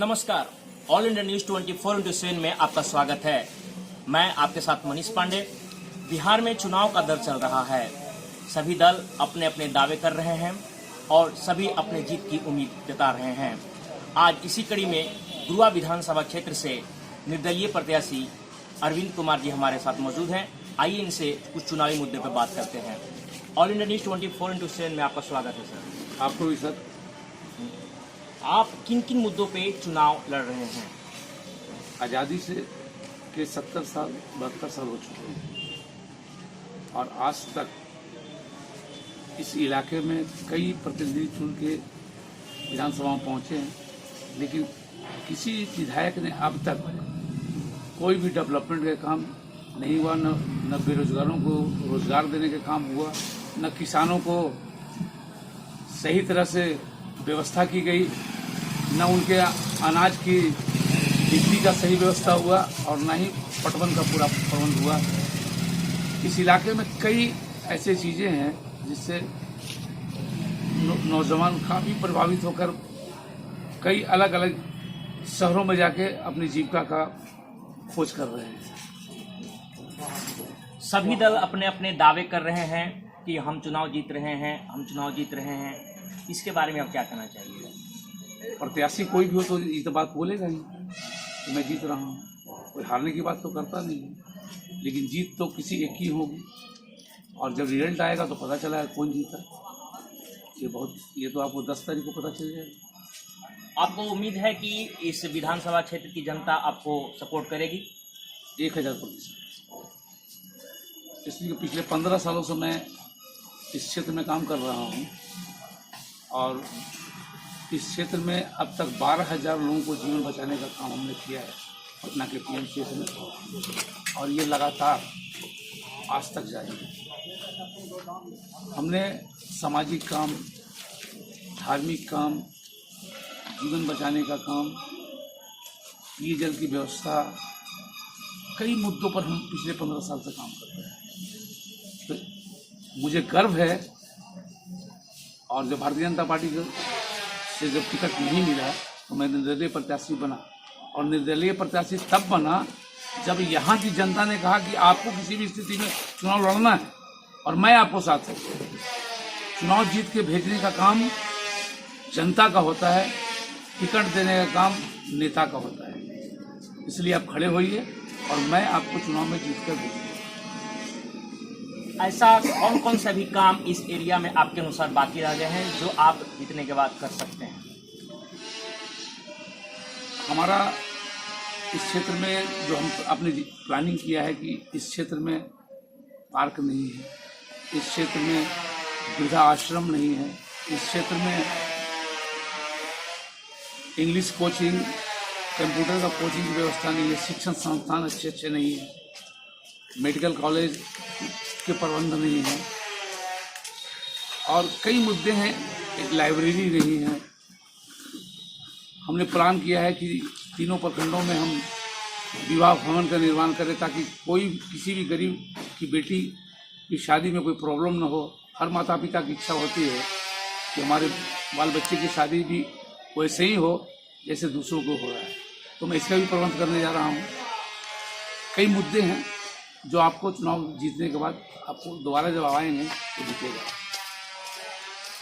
नमस्कार, all India news 24/7 में आपका स्वागत है। मैं आपके साथ मनीष पांडे। बिहार में चुनाव का दर चल रहा है। सभी दल अपने अपने दावे कर रहे हैं और सभी अपने जीत की उम्मीद जता रहे हैं। आज इसी कड़ी में गुरुआ विधानसभा क्षेत्र से निर्दलीय प्रत्याशी अरविंद कुमार जी हमारे साथ मौजूद हैं। आइए इनसे कुछ चुनावी मुद्दे पर बात करते हैं। ऑल इंडिया न्यूज 24/7 में आपका स्वागत है सर। आपको भी सर। आप किन किन मुद्दों पे चुनाव लड़ रहे हैं? आज़ादी से के 70 साल 72 साल हो चुके हैं और आज तक इस इलाके में कई प्रतिनिधि चुन के विधानसभा में पहुंचे हैं, लेकिन किसी विधायक ने अब तक कोई भी डेवलपमेंट का काम नहीं हुआ। न बेरोजगारों को रोजगार देने का काम हुआ, न किसानों को सही तरह से व्यवस्था की गई, न उनके अनाज की बिक्री का सही व्यवस्था हुआ और न ही पटवन का पूरा प्रबंध हुआ। इस इलाके में कई ऐसे चीजें हैं जिससे नौजवान काफी प्रभावित होकर कई अलग अलग शहरों में जाके अपनी जीविका का खोज कर रहे हैं। सभी दल अपने अपने दावे कर रहे हैं कि हम चुनाव जीत रहे हैं, हम चुनाव जीत रहे हैं। इसके बारे में आप क्या कहना चाहिए? प्रत्याशी कोई भी हो तो ये तो बात बोलेगा ही कि मैं जीत रहा हूँ। कोई हारने की बात तो करता नहीं है, लेकिन जीत तो किसी एक की होगी और जब रिजल्ट आएगा तो पता चला कौन जीता। ये तो आपको 10 तारीख को पता चल जाएगा। आपको उम्मीद है कि इस विधानसभा क्षेत्र की जनता आपको सपोर्ट करेगी? 1000%। इसलिए पिछले 15 सालों से मैं इस क्षेत्र में काम कर रहा हूँ और इस क्षेत्र में अब तक 12,000 लोगों को जीवन बचाने का काम हमने किया है पटना के पीएमसीएच में, और ये लगातार आज तक जारी है। हमने सामाजिक काम, धार्मिक काम, जीवन बचाने का काम, पेय जल की व्यवस्था, कई मुद्दों पर हम पिछले 15 साल से काम कर रहे हैं। तो मुझे गर्व है, और जब भारतीय जनता पार्टी से जब टिकट नहीं मिला तो मैं निर्दलीय प्रत्याशी बना, और निर्दलीय प्रत्याशी तब बना जब यहाँ की जनता ने कहा कि आपको किसी भी स्थिति में चुनाव लड़ना है और मैं आपको साथ हूँ। चुनाव जीत के भेजने का काम जनता का होता है, टिकट देने का काम नेता का होता है। इसलिए आप खड़े होइए और मैं आपको चुनाव में जीत कर दूँगा। ऐसा कौन कौन से भी काम इस एरिया में आपके अनुसार बाकी रह गए हैं जो आप जीतने के बाद कर सकते हैं? हमारा इस क्षेत्र में जो हम अपने प्लानिंग किया है कि इस क्षेत्र में पार्क नहीं है, इस क्षेत्र में वृद्धा आश्रम नहीं है, इस क्षेत्र में इंग्लिश कोचिंग, कंप्यूटर का कोचिंग की व्यवस्था नहीं है, शिक्षण संस्थान अच्छे नहीं है, मेडिकल कॉलेज के प्रबंध नहीं है, और कई मुद्दे हैं। एक लाइब्रेरी नहीं है। हमने प्लान किया है कि तीनों प्रखंडों में हम विवाह भवन का निर्माण करें ताकि किसी भी गरीब की बेटी की शादी में कोई प्रॉब्लम न हो। हर माता पिता की इच्छा होती है कि हमारे बाल बच्चे की शादी भी वैसे ही हो जैसे दूसरों को हो रहा है, तो मैं इसका भी प्रबंध करने जा रहा हूँ। कई मुद्दे हैं जो आपको चुनाव जीतने के बाद आपको दोबारा जब आएंगे तो दिखेगा।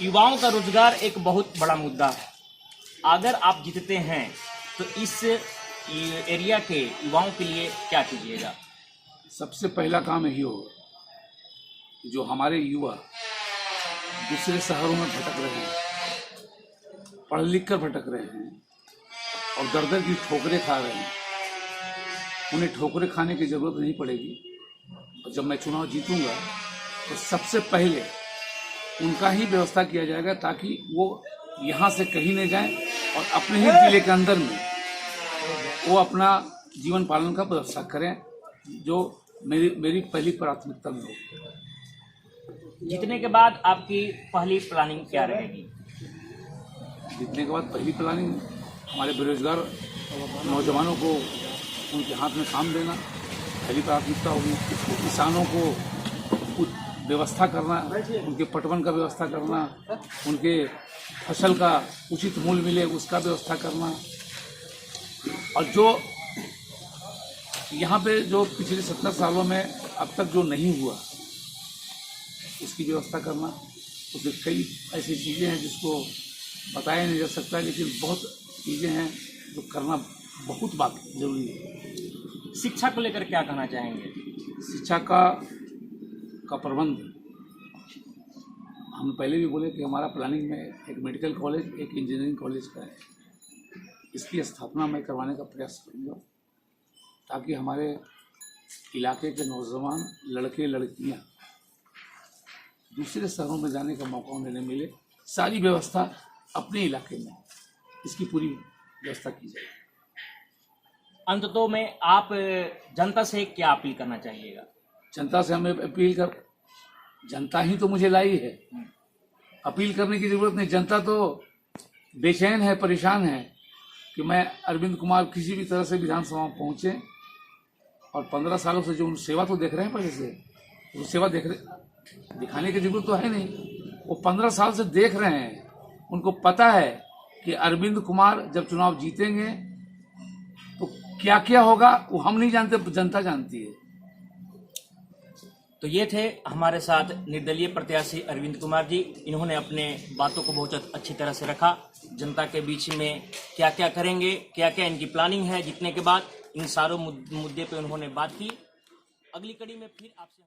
युवाओं का रोजगार एक बहुत बड़ा मुद्दा है। अगर आप जीतते हैं तो इस एरिया के युवाओं के लिए क्या कीजिएगा? सबसे पहला काम यही होगा, जो हमारे युवा दूसरे शहरों में भटक रहे हैं, पढ़ लिख कर भटक रहे हैं और दर दर की ठोकरें खा रहे हैं, उन्हें ठोकरें खाने की जरूरत नहीं पड़ेगी। और जब मैं चुनाव जीतूंगा तो सबसे पहले उनका ही व्यवस्था किया जाएगा ताकि वो यहाँ से कहीं नहीं जाएं और अपने ही जिले के अंदर में वो अपना जीवन पालन का व्यवस्था करें, जो मेरी पहली प्राथमिकता में होगी। जीतने के बाद आपकी पहली प्लानिंग क्या रहेगी? जीतने के बाद पहली प्लानिंग हमारे बेरोजगार नौजवानों को उनके हाथ में काम देना पहली प्राथमिकता होगी। किसानों को व्यवस्था करना, उनके पटवन का व्यवस्था करना, उनके फसल का उचित मूल्य मिले उसका व्यवस्था करना, और जो यहाँ पे जो पिछले 70 सालों में अब तक जो नहीं हुआ उसकी व्यवस्था करना, उसमें कई ऐसी चीज़ें हैं जिसको बताया नहीं जा सकता, लेकिन बहुत चीज़ें हैं जो करना बहुत बाकी जरूरी है। शिक्षा को लेकर क्या कहना चाहेंगे? शिक्षा का प्रबंध हम पहले भी बोले कि हमारा प्लानिंग में एक मेडिकल कॉलेज, एक इंजीनियरिंग कॉलेज का है। इसकी स्थापना मैं करवाने का प्रयास करूँगा ताकि हमारे इलाके के नौजवान लड़के लड़कियाँ दूसरे शहरों में जाने का मौका उन्हें न मिले। सारी व्यवस्था अपने इलाके में, इसकी पूरी व्यवस्था की जाए। अंततः में आप जनता से क्या अपील करना चाहिएगा? जनता से हमें अपील कर, जनता ही तो मुझे लाई है, अपील करने की जरूरत नहीं। जनता तो बेचैन है, परेशान है कि मैं अरविंद कुमार किसी भी तरह से विधानसभा में पहुंचे, और 15 सालों से जो उन सेवा तो देख रहे हैं, पहले से वो सेवा दिखाने की जरूरत तो है नहीं। वो 15 साल से देख रहे हैं, उनको पता है कि अरविंद कुमार जब चुनाव जीतेंगे तो क्या क्या होगा वो हम नहीं जानते, जनता जानती है। तो ये थे हमारे साथ निर्दलीय प्रत्याशी अरविंद कुमार जी। इन्होंने अपने बातों को बहुत अच्छी तरह से रखा। जनता के बीच में क्या क्या करेंगे, क्या क्या इनकी प्लानिंग है, जीतने के बाद इन सारों मुद्दे पे उन्होंने बात की। अगली कड़ी में फिर आपसे